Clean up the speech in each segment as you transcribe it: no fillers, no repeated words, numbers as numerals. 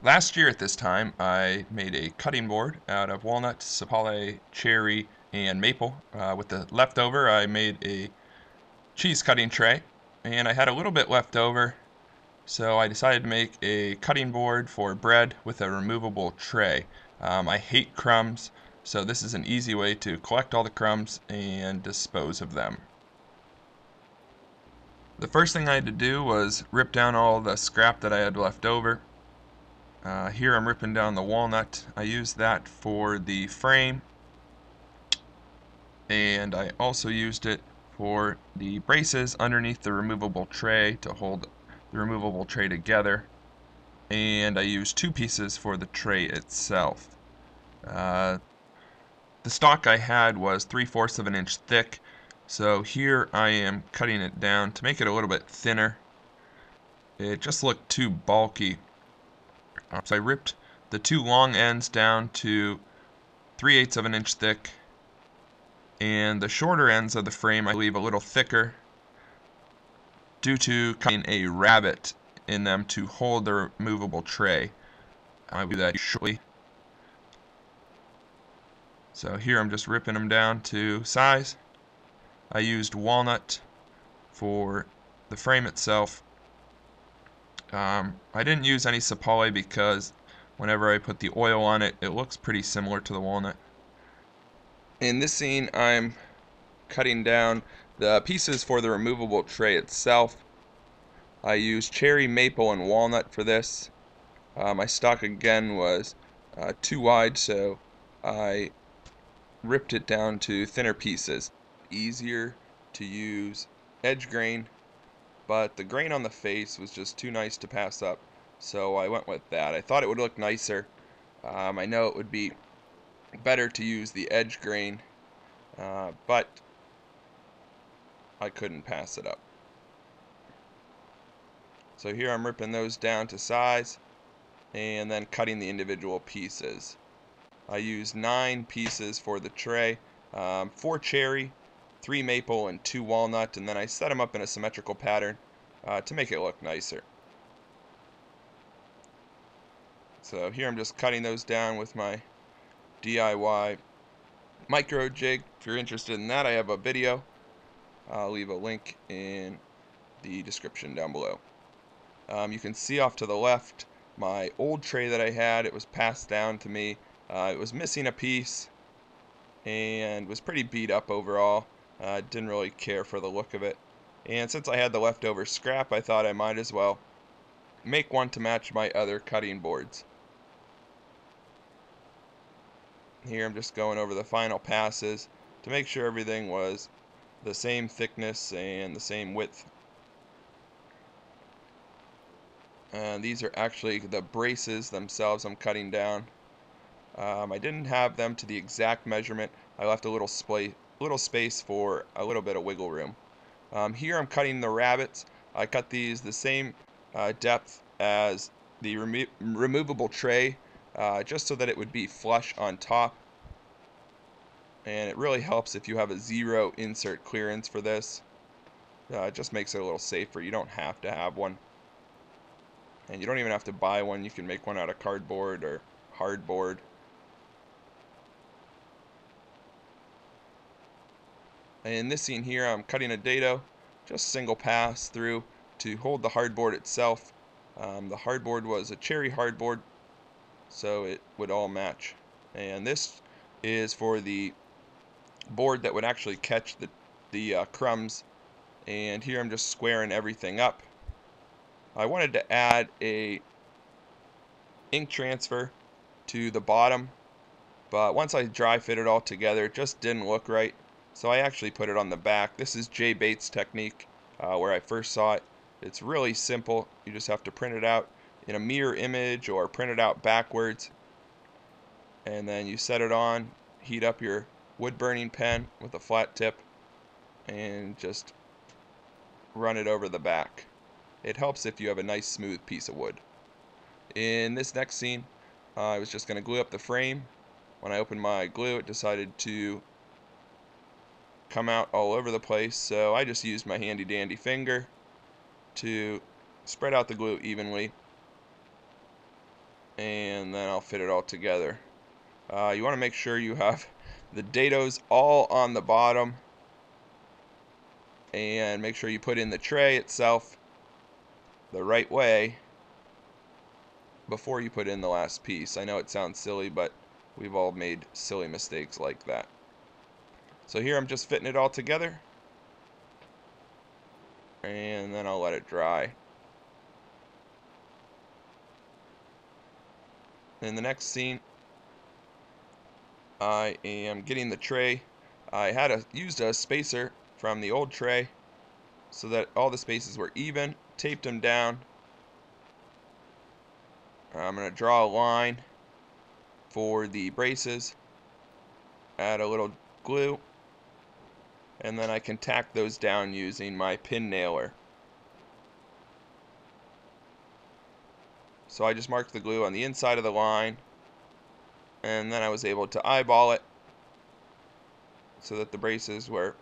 Last year at this time, I made a cutting board out of walnut, sapele, cherry, and maple. With the leftover, I made a cheese cutting tray, and I had a little bit left over, so I decided to make a cutting board for bread with a removable tray. I hate crumbs, so this is an easy way to collect all the crumbs and dispose of them. The first thing I had to do was rip down all the scrap that I had left over. Here I'm ripping down the walnut. I used that for the frame, and I also used it for the braces underneath the removable tray to hold the removable tray together. And I used two pieces for the tray itself. Uh, the stock I had was 3/4 of an inch thick, so here I am cutting it down to make it a little bit thinner. It just looked too bulky. So I ripped the two long ends down to 3/8 of an inch thick, and the shorter ends of the frame I leave a little thicker due to cutting a rabbet in them to hold the removable tray. I'll do that shortly. So here I'm just ripping them down to size. I used walnut for the frame itself. I didn't use any sapele because whenever I put the oil on it, it looks pretty similar to the walnut. In this scene, I'm cutting down the pieces for the removable tray itself. I used cherry, maple, and walnut for this. My stock again was too wide, so I ripped it down to thinner pieces. Easier to use edge grain, but the grain on the face was just too nice to pass up, so I went with that. I thought it would look nicer. I know it would be better to use the edge grain, but I couldn't pass it up. So here I'm ripping those down to size and then cutting the individual pieces. I used 9 pieces for the tray, 4 cherry, 3 maple, and 2 walnut, and then I set them up in a symmetrical pattern to make it look nicer. So here I'm just cutting those down with my DIY Microjig. If you're interested in that, I have a video. I'll leave a link in the description down below. You can see off to the left my old tray that I had. It was passed down to me. It was missing a piece and was pretty beat up overall. Didn't really care for the look of it. And since I had the leftover scrap, I thought I might as well make one to match my other cutting boards. Here I'm just going over the final passes to make sure everything was the same thickness and the same width. These are actually the braces themselves I'm cutting down. I didn't have them to the exact measurement. I left a little space for a little bit of wiggle room. Here I'm cutting the rabbets. I cut these the same depth as the removable tray, just so that it would be flush on top. And it really helps if you have a 0 insert clearance for this. It just makes it a little safer. You don't have to have one. And you don't even have to buy one. You can make one out of cardboard or hardboard. In this scene here, I'm cutting a dado, just single pass through to hold the hardboard itself. The hardboard was a cherry hardboard, so it would all match. And this is for the board that would actually catch the crumbs. And here I'm just squaring everything up. I wanted to add a ink transfer to the bottom, but once I dry fit it all together, it just didn't look right. So I actually put it on the back. This is Jay Bates' technique, where I first saw it. It's really simple. You just have to print it out in a mirror image or print it out backwards. And then you set it on, heat up your wood burning pen with a flat tip, and just run it over the back. It helps if you have a nice smooth piece of wood. In this next scene, I was just going to glue up the frame. When I opened my glue, it decided to come out all over the place, so I just used my handy dandy finger to spread out the glue evenly. and then I'll fit it all together. You want to make sure you have the dados all on the bottom, and make sure you put in the tray itself the right way before you put in the last piece. I know it sounds silly, but we've all made silly mistakes like that. So here I'm just fitting it all together, and then I'll let it dry. In the next scene, I am getting the tray. I had used a spacer from the old tray so that all the spaces were even, taped them down. I'm going to draw a line for the braces, add a little glue, and then I can tack those down using my pin nailer. So I just marked the glue on the inside of the line, and then I was able to eyeball it so that the braces were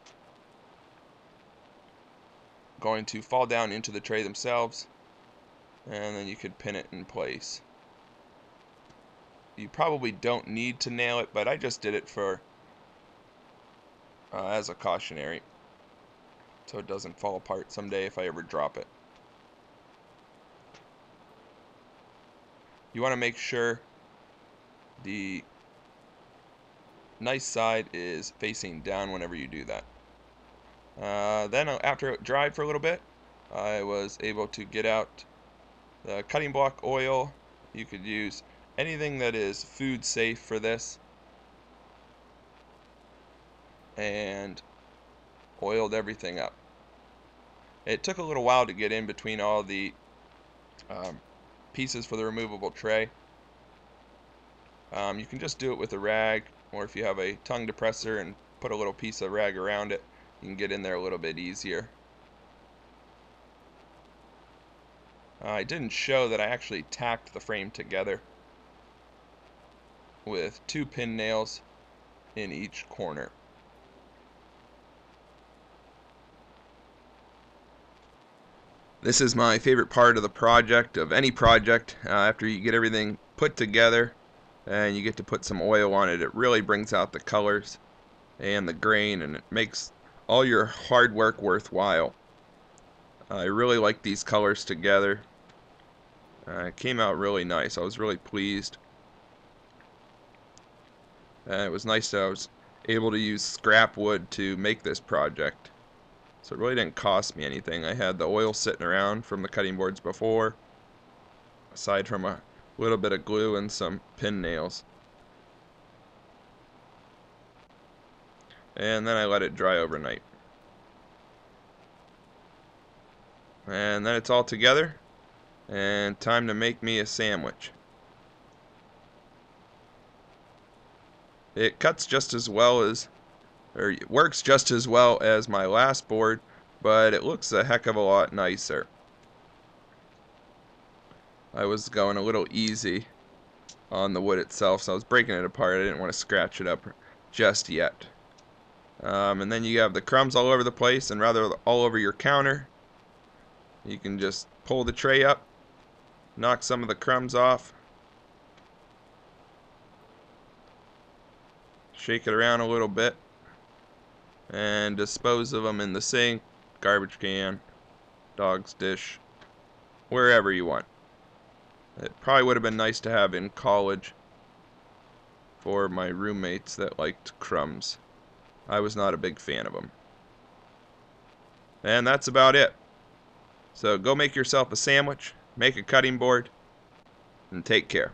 going to fall down into the tray themselves, and then you could pin it in place. You probably don't need to nail it, but I just did it for as a cautionary, so it doesn't fall apart someday if I ever drop it. You want to make sure the nice side is facing down whenever you do that. Then after it dried for a little bit, I was able to get out the cutting block oil. You could use anything that is food safe for this, and oiled everything up. It took a little while to get in between all the pieces for the removable tray. You can just do it with a rag, or if you have a tongue depressor and put a little piece of rag around it, you can get in there a little bit easier. I didn't show that I actually tacked the frame together with 2 pin nails in each corner. This is my favorite part of the project, of any project. After you get everything put together and you get to put some oil on it, it really brings out the colors and the grain, and it makes all your hard work worthwhile. I really like these colors together. It came out really nice. I was really pleased. It was nice that I was able to use scrap wood to make this project. So it really didn't cost me anything. I had the oil sitting around from the cutting boards before, aside from a little bit of glue and some pin nails. And then I let it dry overnight. And then it's all together, and time to make me a sandwich. It cuts just as well as, or it works just as well as my last board, but it looks a heck of a lot nicer. I was going a little easy on the wood itself, so I was breaking it apart. I didn't want to scratch it up just yet. And then you have the crumbs all over the place, and rather all over your counter. You can just pull the tray up, knock some of the crumbs off, shake it around a little bit, and dispose of them in the sink, garbage can, dog's dish, wherever you want. It probably would have been nice to have in college for my roommates that liked crumbs. I was not a big fan of them. And that's about it. So go make yourself a sandwich, make a cutting board, and take care.